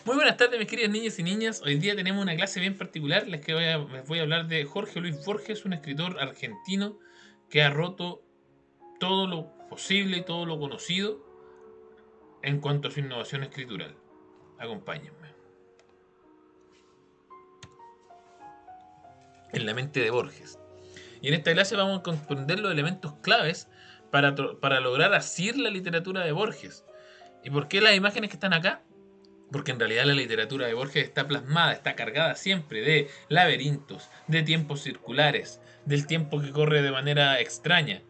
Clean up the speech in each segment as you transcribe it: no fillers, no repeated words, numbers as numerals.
Muy buenas tardes, mis queridos niños y niñas. Hoy día tenemos una clase bien particular. Les voy a hablar de Jorge Luis Borges, un escritor argentino que ha roto todo lo posible y todo lo conocido en cuanto a su innovación escritural. Acompáñenme. En la mente de Borges. Y en esta clase vamos a comprender los elementos claves para lograr asir la literatura de Borges. ¿Y por qué las imágenes que están acá? Porque en realidad la literatura de Borges está plasmada, está cargada siempre de laberintos, de tiempos circulares, del tiempo que corre de manera extraña.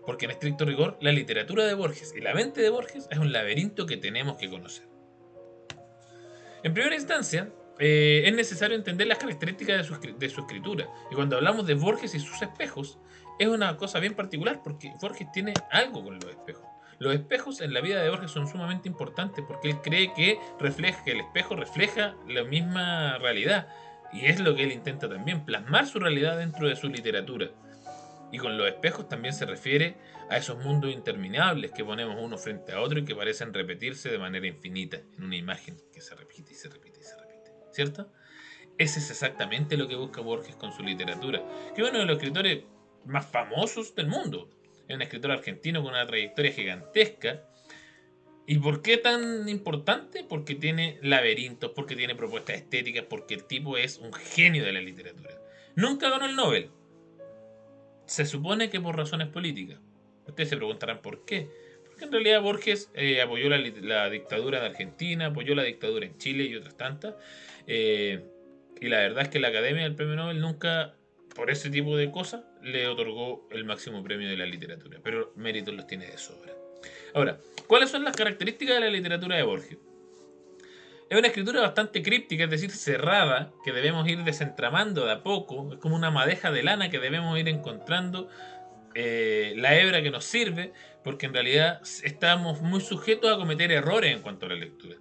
Porque en estricto rigor, la literatura de Borges y la mente de Borges es un laberinto que tenemos que conocer. En primera instancia, es necesario entender las características de su escritura. Y cuando hablamos de Borges y sus espejos, es una cosa bien particular porque Borges tiene algo con los espejos. Los espejos en la vida de Borges son sumamente importantes porque él cree que el espejo refleja la misma realidad. Y es lo que él intenta también, plasmar su realidad dentro de su literatura. Y con los espejos también se refiere a esos mundos interminables que ponemos uno frente a otro y que parecen repetirse de manera infinita en una imagen que se repite y se repite y se repite. ¿Cierto? Ese es exactamente lo que busca Borges con su literatura, que es uno de los escritores más famosos del mundo. Es un escritor argentino con una trayectoria gigantesca. ¿Y por qué tan importante? Porque tiene laberintos, porque tiene propuestas estéticas, porque el tipo es un genio de la literatura. Nunca ganó el Nobel. Se supone que por razones políticas. Ustedes se preguntarán por qué. Porque en realidad Borges apoyó la dictadura de Argentina, apoyó la dictadura en Chile y otras tantas. Eh, y la verdad es que la Academia del Premio Nobel nunca, por ese tipo de cosas, le otorgó el máximo premio de la literatura. Pero méritos los tiene de sobra. Ahora, ¿cuáles son las características de la literatura de Borges? Es una escritura bastante críptica, es decir, cerrada, que debemos ir desentramando de a poco. Es como una madeja de lana que debemos ir encontrando la hebra que nos sirve, porque en realidad estamos muy sujetos a cometer errores en cuanto a la lectura.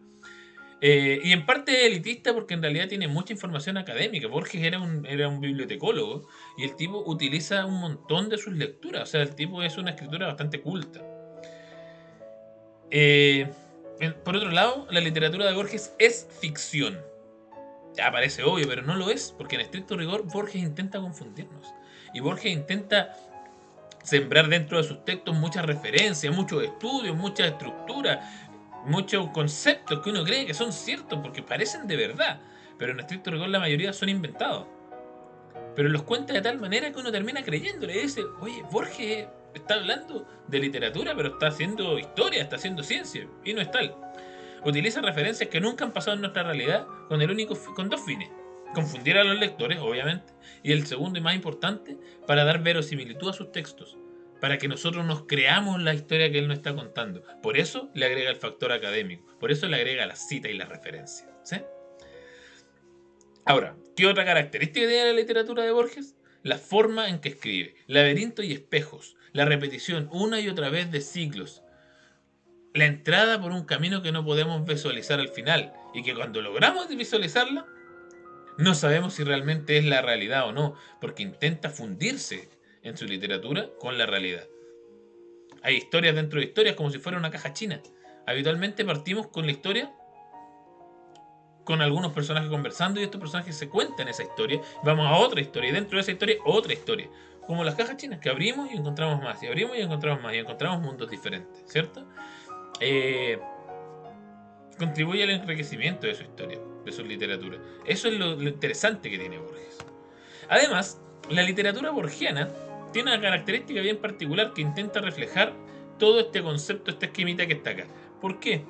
Y en parte elitista porque en realidad tiene mucha información académica. Borges era un bibliotecólogo y el tipo utiliza un montón de sus lecturas. O sea, el tipo es una escritura bastante culta. Por otro lado, la literatura de Borges es ficción. Ya parece obvio, pero no lo es, porque en estricto rigor Borges intenta confundirnos. Y Borges intenta sembrar dentro de sus textos muchas referencias, muchos estudios, muchas estructuras, muchos conceptos que uno cree que son ciertos porque parecen de verdad, pero en estricto rigor la mayoría son inventados. Pero los cuenta de tal manera que uno termina creyéndole y dice, oye, Borges está hablando de literatura, pero está haciendo historia, está haciendo ciencia, y no es tal. Utiliza referencias que nunca han pasado en nuestra realidad con dos fines. Confundir a los lectores, obviamente, y el segundo y más importante, para dar verosimilitud a sus textos, para que nosotros nos creamos la historia que él nos está contando. Por eso le agrega el factor académico, por eso le agrega la cita y la referencia. ¿Sí? Ahora, ¿qué otra característica tiene la literatura de Borges? La forma en que escribe, laberinto y espejos, la repetición una y otra vez de siglos, la entrada por un camino que no podemos visualizar al final y que cuando logramos visualizarla no sabemos si realmente es la realidad o no, porque intenta fundirse en su literatura con la realidad. Hay historias dentro de historias como si fuera una caja china. Habitualmente partimos con la historia con algunos personajes conversando y estos personajes se cuentan esa historia, vamos a otra historia y dentro de esa historia otra historia. Como las cajas chinas que abrimos y encontramos más, y abrimos y encontramos más, y encontramos mundos diferentes, ¿cierto? Contribuye al enriquecimiento de su historia, de su literatura. Eso es lo interesante que tiene Borges. Además, la literatura borgiana tiene una característica bien particular que intenta reflejar todo este concepto, esta esquemita que está acá. ¿Por qué?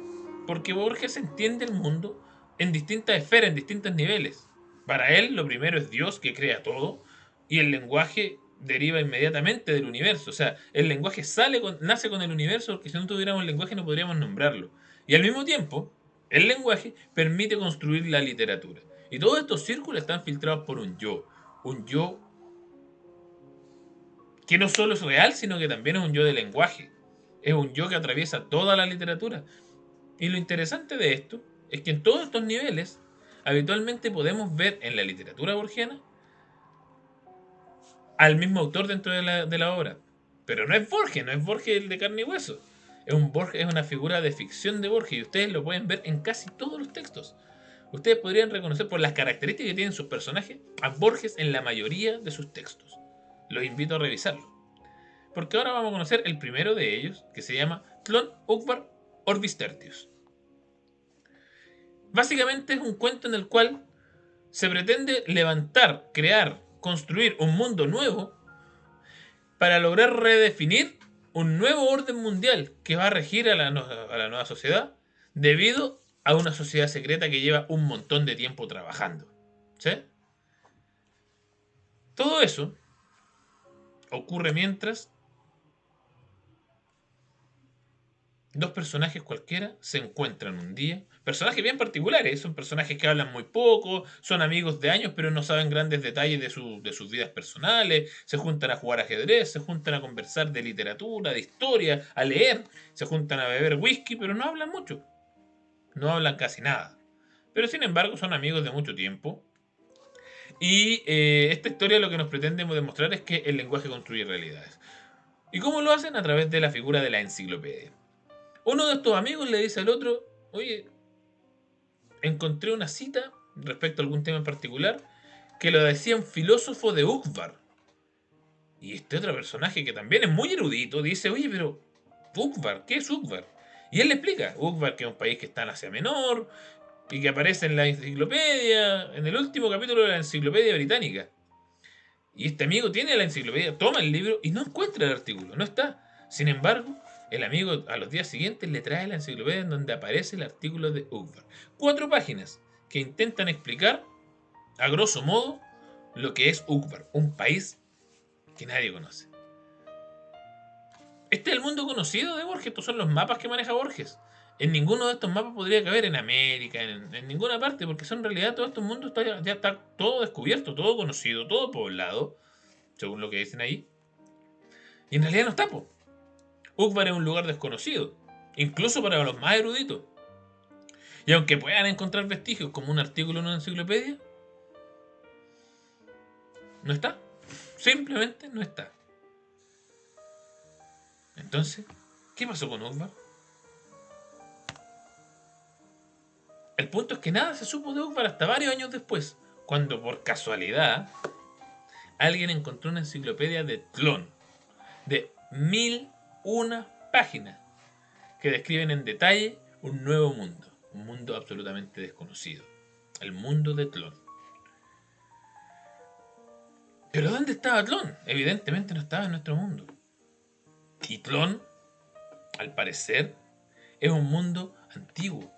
Porque Borges entiende el mundo en distintas esferas, en distintos niveles. Para él, lo primero es Dios que crea todo y el lenguaje deriva inmediatamente del universo. O sea, el lenguaje nace con el universo porque si no tuviéramos el lenguaje no podríamos nombrarlo. Y al mismo tiempo, el lenguaje permite construir la literatura. Y todos estos círculos están filtrados por un yo que no solo es real, sino que también es un yo de lenguaje. Es un yo que atraviesa toda la literatura. Y lo interesante de esto es que en todos estos niveles, habitualmente podemos ver en la literatura borgiana al mismo autor dentro de la obra. Pero no es Borges, no es Borges el de carne y hueso. Es una figura de ficción de Borges y ustedes lo pueden ver en casi todos los textos. ustedes podrían reconocer por las características que tienen sus personajes a Borges en la mayoría de sus textos. Los invito a revisarlo. Porque ahora vamos a conocer el primero de ellos, que se llama Tlön Uqbar Orbis Tertius. Básicamente es un cuento en el cual se pretende levantar, crear, construir un mundo nuevo para lograr redefinir un nuevo orden mundial que va a regir a la nueva sociedad debido a una sociedad secreta que lleva un montón de tiempo trabajando. ¿Sí? Todo eso ocurre mientras dos personajes cualquiera se encuentran un día. Personajes bien particulares, son personajes que hablan muy poco, son amigos de años, pero no saben grandes detalles de sus vidas personales. Se juntan a jugar ajedrez, se juntan a conversar de literatura, de historia, a leer. Se juntan a beber whisky, pero no hablan mucho. No hablan casi nada. Pero sin embargo son amigos de mucho tiempo. Y esta historia lo que nos pretende demostrar es que el lenguaje construye realidades. ¿Y cómo lo hacen? A través de la figura de la enciclopedia. Uno de estos amigos le dice al otro, oye, encontré una cita respecto a algún tema en particular que lo decía un filósofo de Uqbar. Y este otro personaje que también es muy erudito dice, oye, pero Uqbar, ¿qué es Uqbar? Y él le explica, Uqbar que es un país que está en Asia Menor y que aparece en la enciclopedia, en el último capítulo de la enciclopedia británica. Y este amigo tiene la enciclopedia, toma el libro y no encuentra el artículo, no está. Sin embargo, el amigo a los días siguientes le trae la enciclopedia en donde aparece el artículo de Uqbar. 4 páginas que intentan explicar, a grosso modo, lo que es Uqbar, un país que nadie conoce. Este es el mundo conocido de Borges, estos son los mapas que maneja Borges. En ninguno de estos mapas podría caber en América, en ninguna parte, porque en realidad todo este mundo ya está todo descubierto, todo conocido, todo poblado, según lo que dicen ahí. Y en realidad no está, po. Uqbar es un lugar desconocido, incluso para los más eruditos. Y aunque puedan encontrar vestigios como un artículo en una enciclopedia, no está. Simplemente no está. Entonces, ¿qué pasó con Uqbar? El punto es que nada se supo de Uqbar hasta varios años después, cuando por casualidad alguien encontró una enciclopedia de Tlön, de 1001 páginas, que describen en detalle un nuevo mundo, un mundo absolutamente desconocido, el mundo de Tlön. ¿Pero dónde estaba Tlön? Evidentemente no estaba en nuestro mundo. Y Tlön, al parecer, es un mundo antiguo.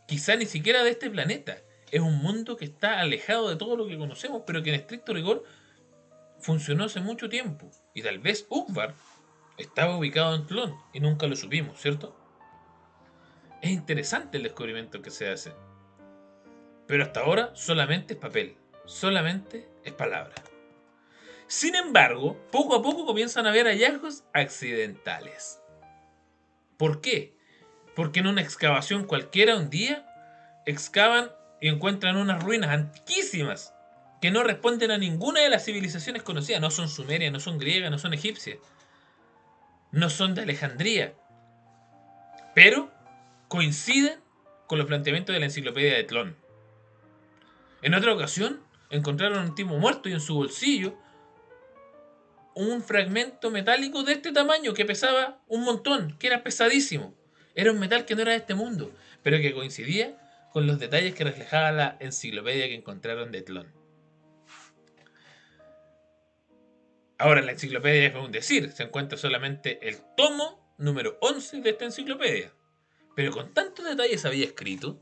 Quizá ni siquiera de este planeta. Es un mundo que está alejado de todo lo que conocemos, pero que en estricto rigor funcionó hace mucho tiempo. Y tal vez Uqbar estaba ubicado en Tlön y nunca lo supimos, ¿cierto? Es interesante el descubrimiento que se hace. Pero hasta ahora solamente es papel, solamente es palabra. Sin embargo, poco a poco comienzan a haber hallazgos accidentales. ¿Por qué? Porque en una excavación cualquiera un día excavan y encuentran unas ruinas antiquísimas que no responden a ninguna de las civilizaciones conocidas. No son sumerias, no son griegas, no son egipcias, no son de Alejandría, pero coinciden con los planteamientos de la enciclopedia de Tlön. En otra ocasión encontraron a un tipo muerto y en su bolsillo un fragmento metálico de este tamaño que pesaba un montón, que era pesadísimo. Era un metal que no era de este mundo, pero que coincidía con los detalles que reflejaba la enciclopedia que encontraron de Tlön. Ahora la enciclopedia es un decir, se encuentra solamente el tomo número 11 de esta enciclopedia. Pero con tantos detalles había escrito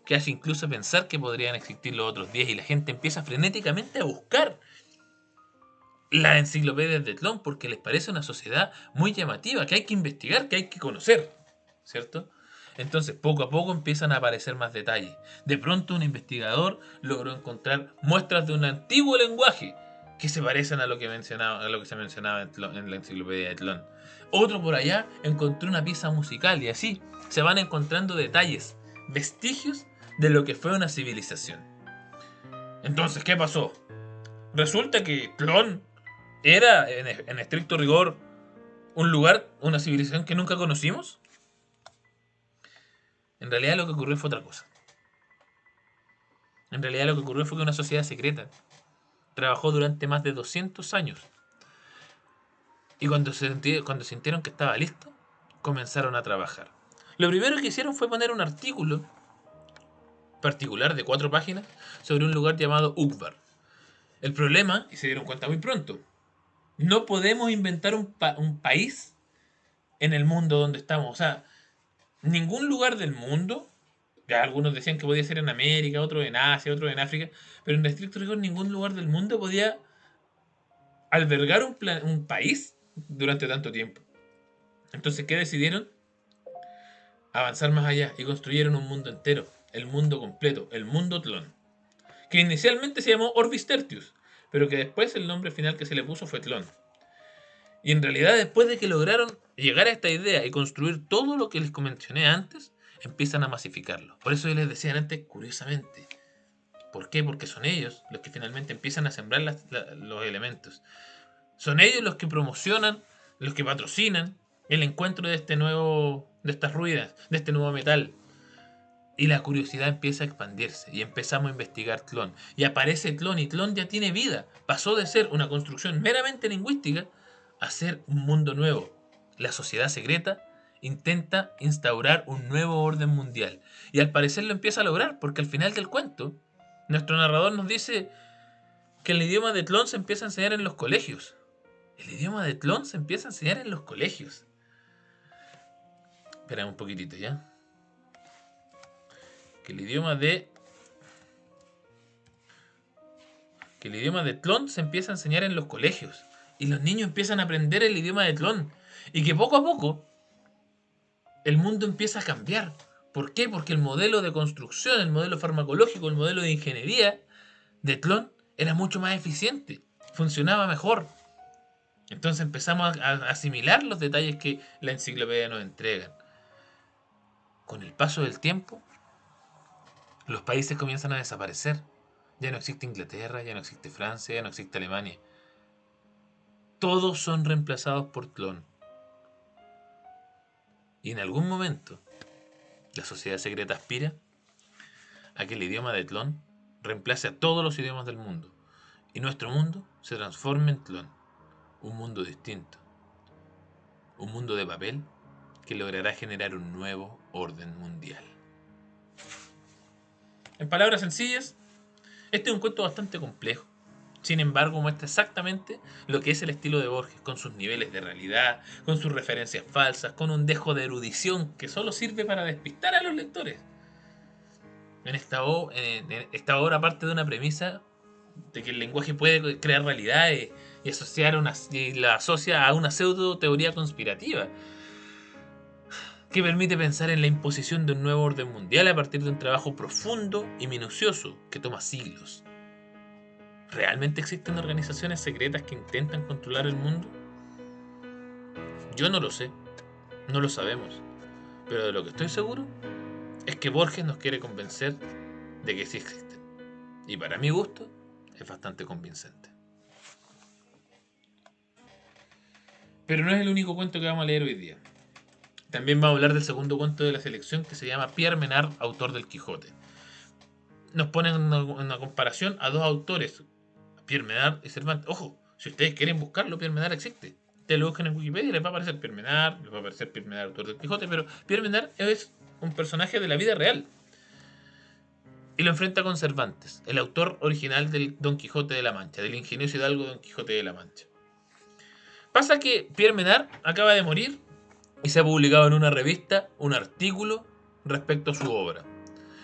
que hace incluso pensar que podrían existir los otros 10 y la gente empieza frenéticamente a buscar las enciclopedias de Tlön porque les parece una sociedad muy llamativa, que hay que investigar, que hay que conocer, ¿cierto? Entonces poco a poco empiezan a aparecer más detalles. De pronto un investigador logró encontrar muestras de un antiguo lenguaje que se parecen a lo que se mencionaba en la enciclopedia de Tlön. Otro por allá encontró una pieza musical y así se van encontrando detalles, vestigios de lo que fue una civilización. Entonces, ¿qué pasó? Resulta que Tlön era, en estricto rigor, un lugar, una civilización que nunca conocimos. En realidad lo que ocurrió fue otra cosa. En realidad lo que ocurrió fue que una sociedad secreta trabajó durante más de 200 años. Y cuando sintieron que estaba listo, comenzaron a trabajar. Lo primero que hicieron fue poner un artículo particular de 4 páginas sobre un lugar llamado Ukbar. El problema, y se dieron cuenta muy pronto, no podemos inventar un país en el mundo donde estamos. O sea, ningún lugar del mundo, ya algunos decían que podía ser en América, otros en Asia, otros en África, pero en estricto rigor ningún lugar del mundo podía albergar un país durante tanto tiempo. Entonces, ¿qué decidieron? Avanzar más allá y construyeron un mundo entero, el mundo completo, el mundo Tlon, que inicialmente se llamó Orbis Tertius, pero que después el nombre final que se le puso fue Tlon. Y en realidad, después de que lograron llegar a esta idea y construir todo lo que les mencioné antes, empiezan a masificarlo. Por eso yo les decía antes, curiosamente. ¿Por qué? Porque son ellos los que finalmente empiezan a sembrar los elementos. Son ellos los que promocionan, los que patrocinan el encuentro de estas ruinas, de este nuevo metal. Y la curiosidad empieza a expandirse y empezamos a investigar Tlon. Y aparece Tlon y Tlon ya tiene vida. Pasó de ser una construcción meramente lingüística a ser un mundo nuevo. La sociedad secreta intenta instaurar un nuevo orden mundial. Y al parecer lo empieza a lograr porque al final del cuento, nuestro narrador nos dice que el idioma de Tlon se empieza a enseñar en los colegios. El idioma de Tlon se empieza a enseñar en los colegios. Espera un poquitito ya. Que el idioma de Tlon se empieza a enseñar en los colegios. Y los niños empiezan a aprender el idioma de Tlon. Y que poco a poco el mundo empieza a cambiar. ¿Por qué? Porque el modelo de construcción, el modelo farmacológico, el modelo de ingeniería de Tlon era mucho más eficiente. Funcionaba mejor. Entonces empezamos a asimilar los detalles que la enciclopedia nos entrega. Con el paso del tiempo, los países comienzan a desaparecer. Ya no existe Inglaterra, ya no existe Francia, ya no existe Alemania. Todos son reemplazados por Tlon. Y en algún momento, la sociedad secreta aspira a que el idioma de Tlon reemplace a todos los idiomas del mundo. Y nuestro mundo se transforme en Tlon. Un mundo distinto. Un mundo de papel que logrará generar un nuevo orden mundial. En palabras sencillas, este es un cuento bastante complejo. Sin embargo, muestra exactamente lo que es el estilo de Borges, con sus niveles de realidad, con sus referencias falsas, con un dejo de erudición que solo sirve para despistar a los lectores. En esta obra parte de una premisa de que el lenguaje puede crear realidades y la asocia a una pseudo teoría conspirativa que permite pensar en la imposición de un nuevo orden mundial a partir de un trabajo profundo y minucioso que toma siglos. ¿Realmente existen organizaciones secretas que intentan controlar el mundo? Yo no lo sé, no lo sabemos, pero de lo que estoy seguro es que Borges nos quiere convencer de que sí existen. Y para mi gusto es bastante convincente. Pero no es el único cuento que vamos a leer hoy día. También vamos a hablar del segundo cuento de la selección que se llama Pierre Menard, autor del Quijote. Nos ponen en una comparación a dos autores, Pierre Menard y Cervantes. Ojo, si ustedes quieren buscarlo, Pierre Menard existe. Ustedes lo buscan en Wikipedia y les va a aparecer Pierre Menard, les va a aparecer Pierre Menard, autor del Quijote, pero Pierre Menard es un personaje de la vida real. Y lo enfrenta con Cervantes, el autor original del Don Quijote de la Mancha, del ingenioso hidalgo Don Quijote de la Mancha. Pasa que Pierre Menard acaba de morir y se ha publicado en una revista un artículo respecto a su obra.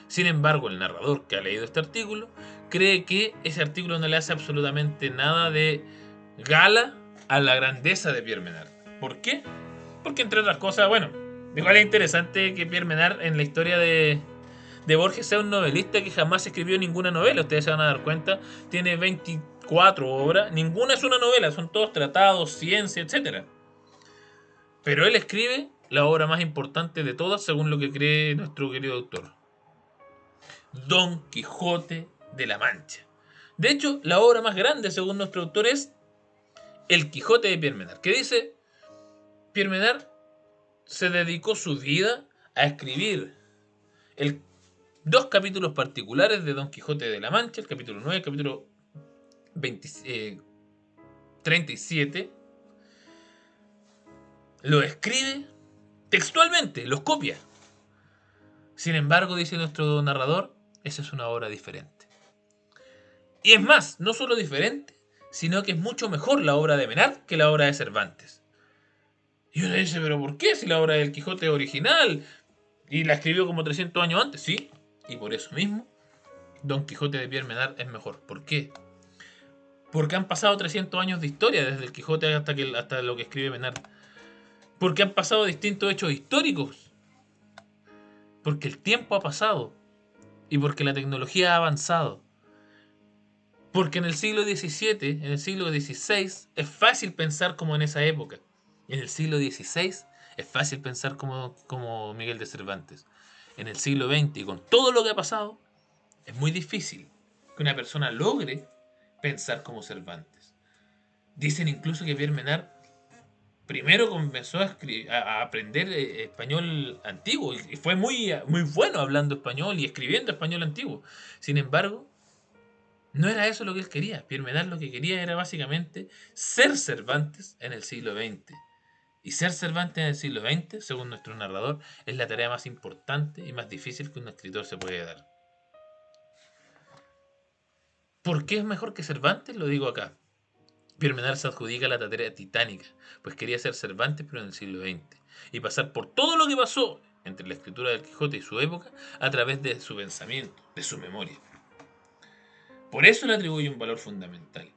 Sin embargo, el narrador que ha leído este artículo cree que ese artículo no le hace absolutamente nada de gala a la grandeza de Pierre Menard. ¿Por qué? Porque entre otras cosas, bueno, igual es interesante que Pierre Menard en la historia de Borges sea un novelista que jamás escribió ninguna novela. Ustedes se van a dar cuenta, tiene 24 obras, ninguna es una novela, son todos tratados, ciencia, etc. Pero él escribe la obra más importante de todas según lo que cree nuestro querido autor. Don Quijote de la Mancha. De hecho, la obra más grande según nuestro autor es El Quijote de Pierre Menard, que dice, Pierre Menard se dedicó su vida a escribir 2 capítulos particulares de Don Quijote de la Mancha, el capítulo 9, el capítulo 37. Lo escribe textualmente, los copia. Sin embargo, dice nuestro narrador, esa es una obra diferente. Y es más, no solo diferente, sino que es mucho mejor la obra de Menard que la obra de Cervantes. Y uno dice, ¿pero por qué? Si la obra del Quijote es original y la escribió como 300 años antes. Sí, y por eso mismo, Don Quijote de Pierre Menard es mejor. ¿Por qué? Porque han pasado 300 años de historia desde el Quijote hasta lo que escribe Menard. Porque han pasado distintos hechos históricos. Porque el tiempo ha pasado. Y porque la tecnología ha avanzado. Porque en el siglo XVII, en el siglo XVI, es fácil pensar como en esa época. En el siglo XVI es fácil pensar como Miguel de Cervantes. En el siglo XX, y con todo lo que ha pasado, es muy difícil que una persona logre pensar como Cervantes. Dicen incluso que Pierre Menard primero comenzó a aprender español antiguo y fue muy bueno hablando español y escribiendo español antiguo. Sin embargo, no era eso lo que él quería. Pierre Menard lo que quería era básicamente ser Cervantes en el siglo XX. Y ser Cervantes en el siglo XX, según nuestro narrador, es la tarea más importante y más difícil que un escritor se puede dar. ¿Por qué es mejor que Cervantes? Lo digo acá. Pierre Menard se adjudica la tarea titánica, pues quería ser Cervantes pero en el siglo XX, y pasar por todo lo que pasó entre la escritura del Quijote y su época a través de su pensamiento, de su memoria. Por eso le atribuye un valor fundamental,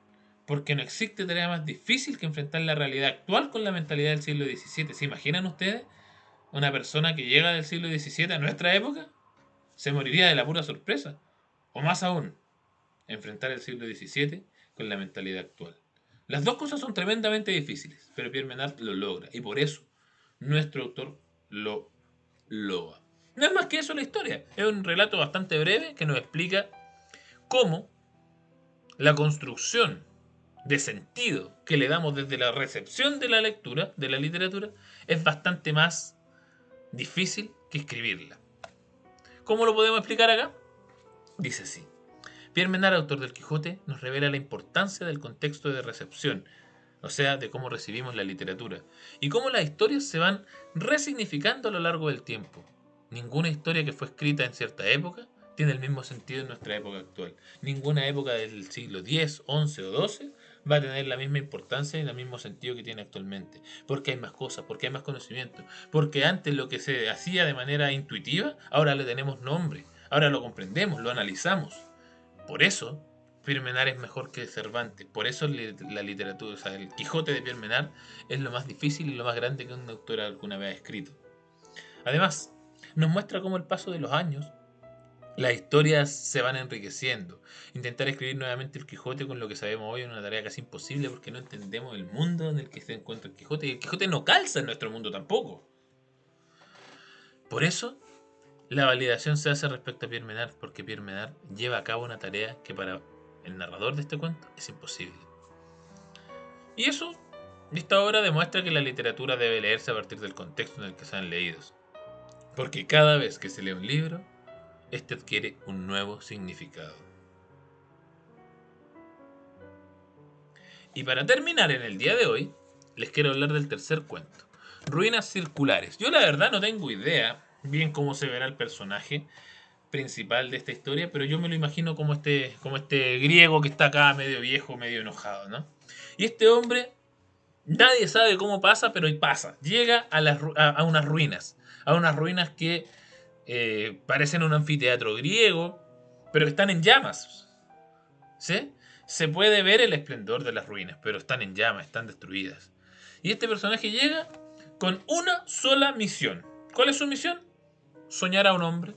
porque no existe tarea más difícil que enfrentar la realidad actual con la mentalidad del siglo XVII. ¿Se imaginan ustedes una persona que llega del siglo XVII a nuestra época? Se moriría de la pura sorpresa. O más aún, enfrentar el siglo XVII con la mentalidad actual. Las dos cosas son tremendamente difíciles, pero Pierre Menard lo logra, y por eso nuestro autor lo loa. No es más que eso la historia, es un relato bastante breve que nos explica cómo la construcción de sentido que le damos desde la recepción de la lectura, de la literatura, es bastante más difícil que escribirla. ¿Cómo lo podemos explicar acá? Dice así. Pierre Menard, autor del Quijote, nos revela la importancia del contexto de recepción, o sea, de cómo recibimos la literatura, y cómo las historias se van resignificando a lo largo del tiempo. Ninguna historia que fue escrita en cierta época tiene el mismo sentido en nuestra época actual. Ninguna época del siglo X, XI o XII va a tener la misma importancia y el mismo sentido que tiene actualmente. Porque hay más cosas, porque hay más conocimiento. Porque antes lo que se hacía de manera intuitiva, ahora le tenemos nombre. Ahora lo comprendemos, lo analizamos. Por eso, Pierre Menard es mejor que Cervantes. Por eso la literatura, o sea, el Quijote de Pierre Menard es lo más difícil y lo más grande que un autor alguna vez ha escrito. Además, nos muestra cómo el paso de los años, las historias se van enriqueciendo. Intentar escribir nuevamente el Quijote con lo que sabemos hoy es una tarea casi imposible porque no entendemos el mundo en el que se encuentra el Quijote y el Quijote no calza en nuestro mundo tampoco. Por eso, la validación se hace respecto a Pierre Menard, porque Pierre Menard lleva a cabo una tarea que para el narrador de este cuento es imposible. Y eso, esta obra demuestra que la literatura debe leerse a partir del contexto en el que sean leídos. Porque cada vez que se lee un libro, este adquiere un nuevo significado. Y para terminar en el día de hoy, les quiero hablar del tercer cuento, Ruinas Circulares. Yo la verdad no tengo idea bien cómo se verá el personaje principal de esta historia, pero yo me lo imagino como este griego que está acá medio viejo, medio enojado, ¿no? Y este hombre, nadie sabe cómo pasa, pero pasa. Llega a unas ruinas que parecen un anfiteatro griego, pero están en llamas, ¿sí? Se puede ver el esplendor de las ruinas, pero están en llamas, están destruidas. Y este personaje llega con una sola misión. ¿Cuál es su misión? Soñar a un hombre.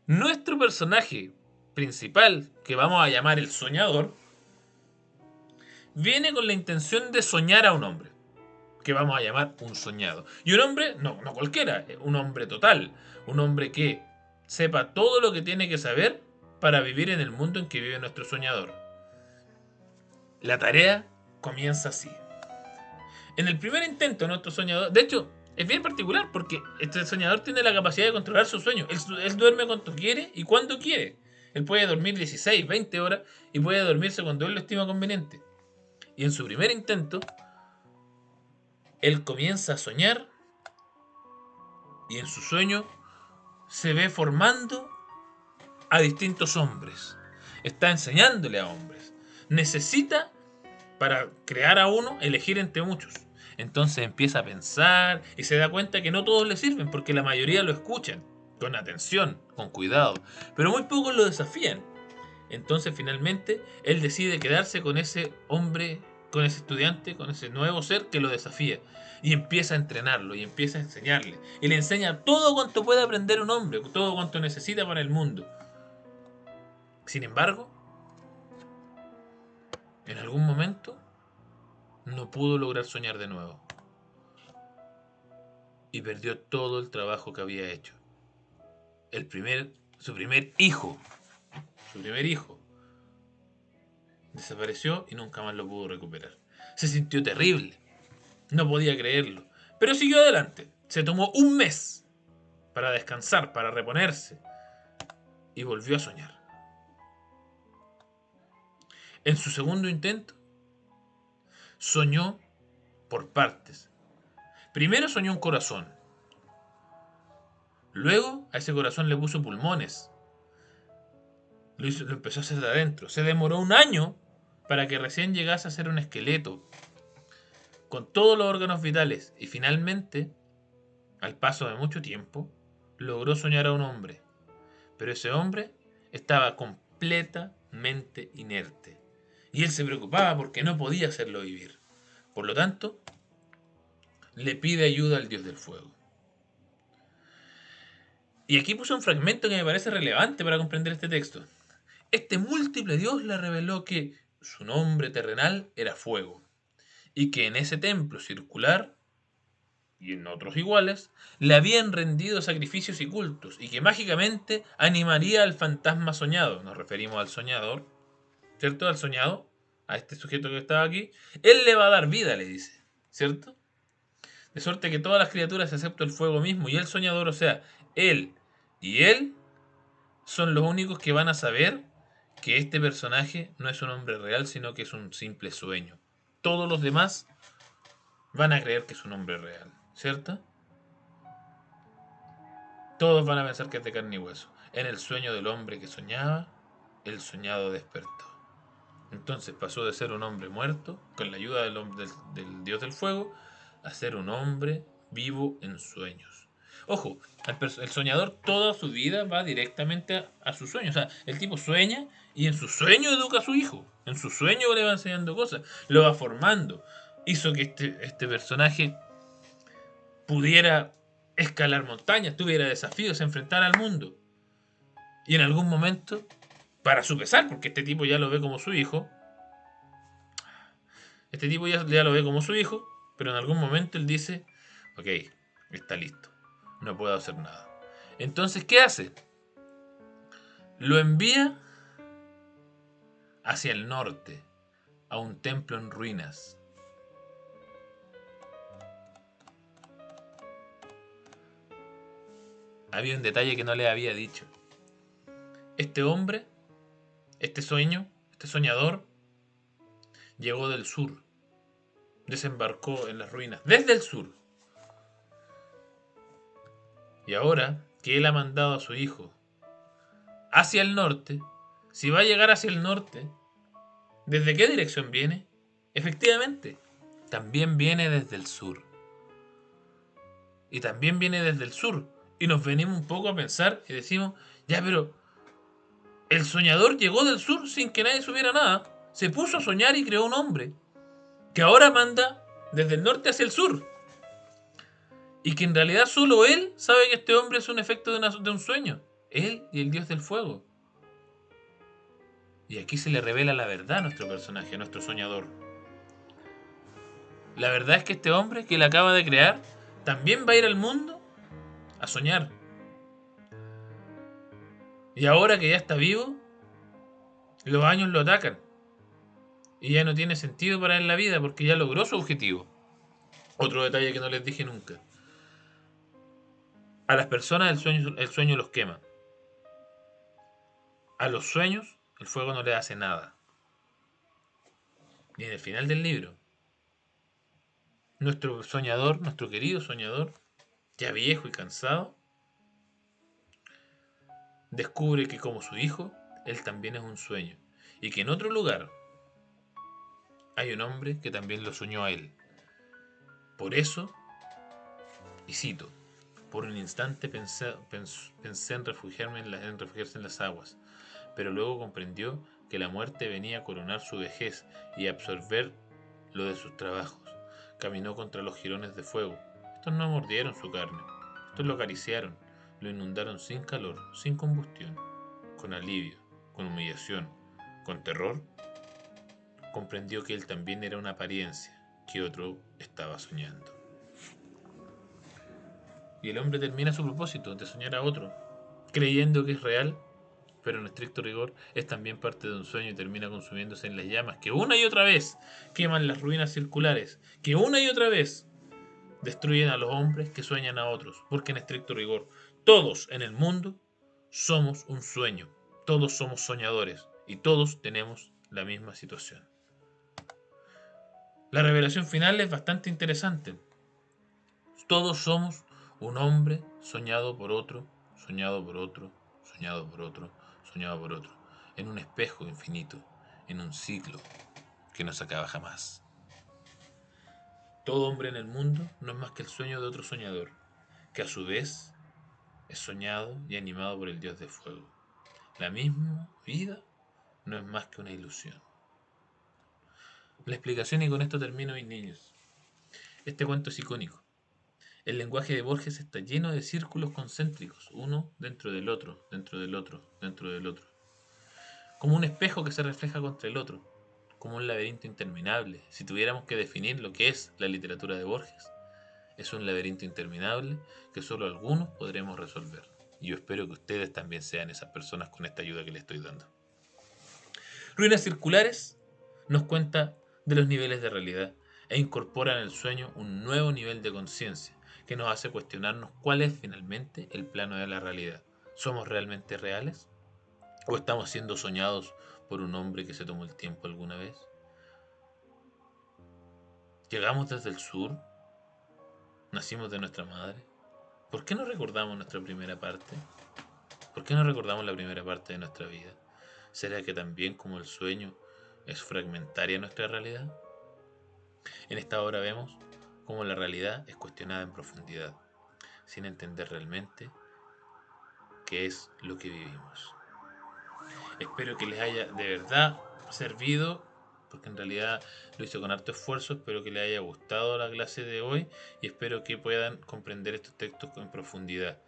Nuestro personaje principal, que vamos a llamar el soñador, viene con la intención de soñar a un hombre, que vamos a llamar un soñado. Y un hombre, no cualquiera, un hombre total, un hombre que sepa todo lo que tiene que saber para vivir en el mundo en que vive nuestro soñador. La tarea comienza así. En el primer intento, nuestro soñador, de hecho, es bien particular porque este soñador tiene la capacidad de controlar su sueño. Él duerme cuando quiere y cuando quiere. Él puede dormir 16, 20 horas y puede dormirse cuando él lo estima conveniente. Y en su primer intento, él comienza a soñar y en su sueño se ve formando a distintos hombres. Está enseñándole a hombres. Necesita, para crear a uno, elegir entre muchos. Entonces empieza a pensar y se da cuenta que no todos le sirven porque la mayoría lo escuchan con atención, con cuidado, pero muy pocos lo desafían. Entonces finalmente él decide quedarse con ese hombre, con ese estudiante, con ese nuevo ser que lo desafía. Y empieza a entrenarlo y empieza a enseñarle. Y le enseña todo cuanto puede aprender un hombre, todo cuanto necesita para el mundo. Sin embargo, en algún momento no pudo lograr soñar de nuevo. Y perdió todo el trabajo que había hecho. Su primer hijo desapareció y nunca más lo pudo recuperar. Se sintió terrible, no podía creerlo, pero siguió adelante. Se tomó un mes para descansar, para reponerse, y volvió a soñar. En su segundo intento, soñó por partes. Primero soñó un corazón. Luego a ese corazón le puso pulmones. Lo empezó a hacer de adentro. Se demoró un año para que recién llegase a ser un esqueleto con todos los órganos vitales. Y finalmente, al paso de mucho tiempo, logró soñar a un hombre. Pero ese hombre estaba completamente inerte. Y él se preocupaba porque no podía hacerlo vivir. Por lo tanto, le pide ayuda al dios del fuego. Y aquí puse un fragmento que me parece relevante para comprender este texto. Este múltiple dios le reveló que su nombre terrenal era fuego, y que en ese templo circular, y en otros iguales, le habían rendido sacrificios y cultos, y que mágicamente animaría al fantasma soñado. Nos referimos al soñador, ¿cierto? Al soñado, a este sujeto que estaba aquí. Él le va a dar vida, le dice, ¿cierto? De suerte que todas las criaturas, excepto el fuego mismo y el soñador, o sea, él y él, son los únicos que van a saber que este personaje no es un hombre real, sino que es un simple sueño. Todos los demás van a creer que es un hombre real, ¿cierto? Todos van a pensar que es de carne y hueso. En el sueño del hombre que soñaba, el soñado despertó. Entonces pasó de ser un hombre muerto, con la ayuda del dios del fuego, a ser un hombre vivo en sueños. Ojo, el soñador toda su vida va directamente a su sueño. O sea, el tipo sueña y en su sueño educa a su hijo. En su sueño le va enseñando cosas, lo va formando. Hizo que este personaje pudiera escalar montañas, tuviera desafíos, se enfrentara al mundo. Y en algún momento, para su pesar, porque este tipo ya lo ve como su hijo, ya lo ve como su hijo, pero en algún momento él dice, ok, está listo, no puedo hacer nada. Entonces, ¿qué hace? Lo envía hacia el norte, a un templo en ruinas. Había un detalle que no le había dicho. Este hombre, este soñador, llegó del sur. Desembarcó en las ruinas desde el sur. Y ahora que él ha mandado a su hijo hacia el norte, si va a llegar hacia el norte, ¿desde qué dirección viene? Efectivamente, también viene desde el sur. Y también viene desde el sur. Y nos venimos un poco a pensar y decimos, ya, pero el soñador llegó del sur sin que nadie supiera nada. Se puso a soñar y creó un hombre que ahora manda desde el norte hacia el sur. Y que en realidad solo él sabe que este hombre es un efecto de un sueño. Él y el dios del fuego. Y aquí se le revela la verdad a nuestro personaje, a nuestro soñador. La verdad es que este hombre que él acaba de crear también va a ir al mundo a soñar. Y ahora que ya está vivo, los años lo atacan. Y ya no tiene sentido para él la vida porque ya logró su objetivo. Otro detalle que no les dije nunca. A las personas el sueño los quema. A los sueños el fuego no les hace nada. Y en el final del libro, nuestro soñador, nuestro querido soñador, ya viejo y cansado, descubre que como su hijo, él también es un sueño. Y que en otro lugar hay un hombre que también lo soñó a él. Por eso, y cito, por un instante pensé en refugiarse en las aguas, pero luego comprendió que la muerte venía a coronar su vejez y a absorber lo de sus trabajos. Caminó contra los jirones de fuego. Estos no mordieron su carne, estos lo acariciaron, lo inundaron sin calor, sin combustión, con alivio, con humillación, con terror. Comprendió que él también era una apariencia, que otro estaba soñando. Y el hombre termina su propósito de soñar a otro, creyendo que es real, pero en estricto rigor es también parte de un sueño y termina consumiéndose en las llamas que una y otra vez queman las ruinas circulares, que una y otra vez destruyen a los hombres que sueñan a otros, porque en estricto rigor todos en el mundo somos un sueño, todos somos soñadores y todos tenemos la misma situación. La revelación final es bastante interesante. Todos somos un hombre soñado por otro, soñado por otro, soñado por otro, soñado por otro, en un espejo infinito, en un ciclo que no se acaba jamás. Todo hombre en el mundo no es más que el sueño de otro soñador, que a su vez es soñado y animado por el dios de fuego. La misma vida no es más que una ilusión. La explicación, y con esto termino, mis niños. Este cuento es icónico. El lenguaje de Borges está lleno de círculos concéntricos, uno dentro del otro, dentro del otro, dentro del otro. Como un espejo que se refleja contra el otro, como un laberinto interminable. Si tuviéramos que definir lo que es la literatura de Borges, es un laberinto interminable que solo algunos podremos resolver. Y yo espero que ustedes también sean esas personas con esta ayuda que les estoy dando. Ruinas Circulares nos cuenta de los niveles de realidad e incorpora en el sueño un nuevo nivel de conciencia que nos hace cuestionarnos cuál es finalmente el plano de la realidad. ¿Somos realmente reales? ¿O estamos siendo soñados por un hombre que se tomó el tiempo alguna vez? ¿Llegamos desde el sur? ¿Nacimos de nuestra madre? ¿Por qué no recordamos nuestra primera parte? ¿Por qué no recordamos la primera parte de nuestra vida? ¿Será que también como el sueño es fragmentaria nuestra realidad? En esta obra vemos cómo la realidad es cuestionada en profundidad, sin entender realmente qué es lo que vivimos. Espero que les haya de verdad servido, porque en realidad lo hice con harto esfuerzo. Espero que les haya gustado la clase de hoy y espero que puedan comprender estos textos en profundidad.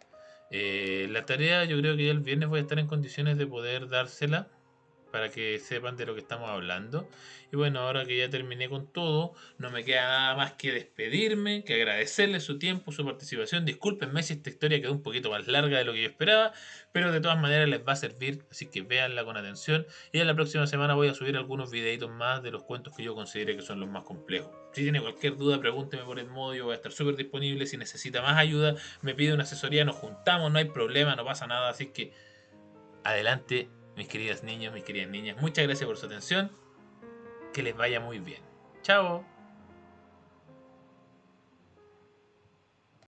La tarea, yo creo que ya el viernes voy a estar en condiciones de poder dársela para que sepan de lo que estamos hablando. Y bueno, ahora que ya terminé con todo, no me queda nada más que despedirme, que agradecerles su tiempo, su participación. Discúlpenme si esta historia quedó un poquito más larga de lo que yo esperaba, pero de todas maneras les va a servir, así que véanla con atención. Y en la próxima semana voy a subir algunos videitos más de los cuentos que yo considere que son los más complejos. Si tiene cualquier duda, pregúnteme por el modo, yo voy a estar súper disponible. Si necesita más ayuda, me pide una asesoría, nos juntamos, no hay problema, no pasa nada, así que adelante, mis queridas niños, mis queridas niñas. Muchas gracias por su atención. Que les vaya muy bien. Chao.